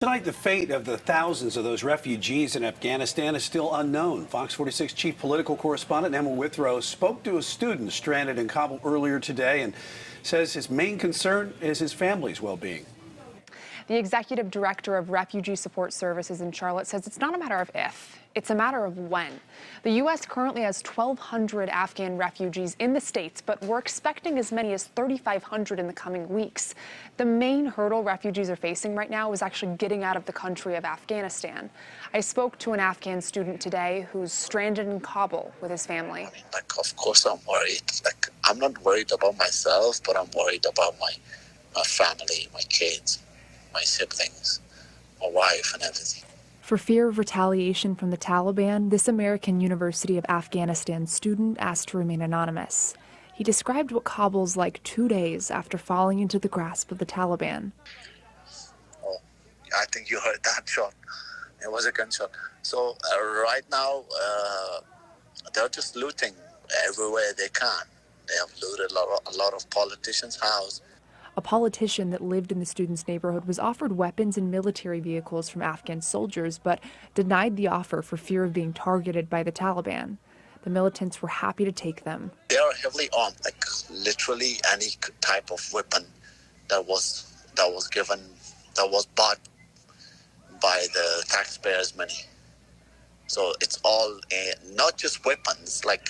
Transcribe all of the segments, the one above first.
Tonight, the fate of the thousands of those refugees in Afghanistan is still unknown. Fox 46 chief political correspondent Emma Withrow spoke to a student stranded in Kabul earlier today and says his main concern is his family's well-being. The executive director of Refugee Support Services in Charlotte says it's not a matter of if, it's a matter of when. The U.S. currently has 1,200 Afghan refugees in the States, but we're expecting as many as 3,500 in the coming weeks. The main hurdle refugees are facing right now is actually getting out of the country of Afghanistan. I spoke to an Afghan student today who's stranded in Kabul with his family. Of course I'm worried. I'm not worried about myself, but I'm worried about my family, my kids, my siblings, my wife, and everything. For fear of retaliation from the Taliban, this American University of Afghanistan student asked to remain anonymous. He described what Kabul's like 2 days after falling into the grasp of the Taliban. Oh, I think you heard that shot. It was a gunshot. So right now, they're just looting everywhere they can. They have looted a lot of politicians' houses. A politician that lived in the student's neighborhood was offered weapons and military vehicles from Afghan soldiers, but denied the offer for fear of being targeted by the Taliban. The militants were happy to take them. They are heavily armed, like literally any type of weapon that was bought by the taxpayers' money. So it's all not just weapons, like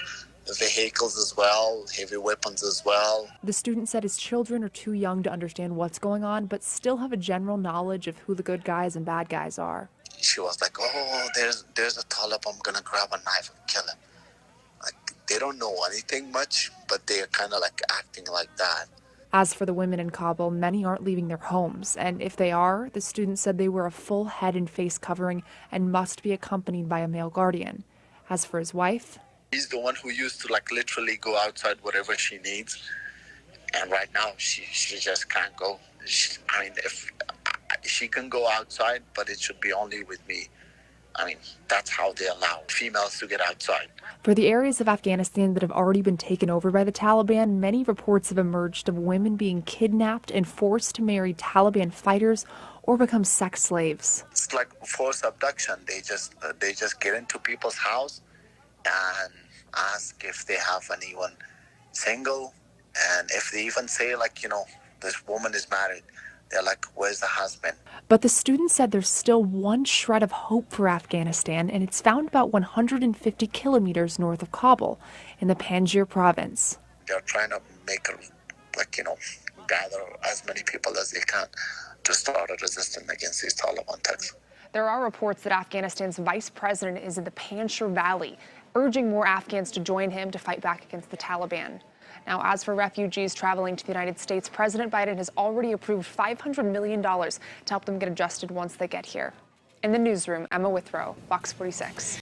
vehicles as well, heavy weapons as well. The student said his children are too young to understand what's going on, but still have a general knowledge of who the good guys and bad guys are. She was like, oh, there's a Taliban, I'm gonna grab a knife and kill him. Like, they don't know anything much, but they're kind of like acting like that. As for the women in Kabul, many aren't leaving their homes, and if they are, the student said they wear a full head and face covering and must be accompanied by a male guardian. As for his wife, he's the one who used to like literally go outside whatever she needs, and right now she just can't go. If she can go outside, but it should be only with me. That's how they allow females to get outside. For the areas of Afghanistan that have already been taken over by the Taliban, many reports have emerged of women being kidnapped and forced to marry Taliban fighters or become sex slaves. It's like forced abduction. They just get into people's house and ask if they have anyone single, and if they even say this woman is married, they're like, where's the husband? But the student said there's still one shred of hope for Afghanistan, and it's found about 150 kilometers north of Kabul in the Panjshir province. They're trying to make gather as many people as they can to start a resistance against these Taliban thugs. There are reports that Afghanistan's vice president is in the Panjshir Valley, urging more Afghans to join him to fight back against the Taliban. Now, as for refugees traveling to the United States, President Biden has already approved $500 million to help them get adjusted once they get here. In the newsroom, Emma Withrow, Fox 46.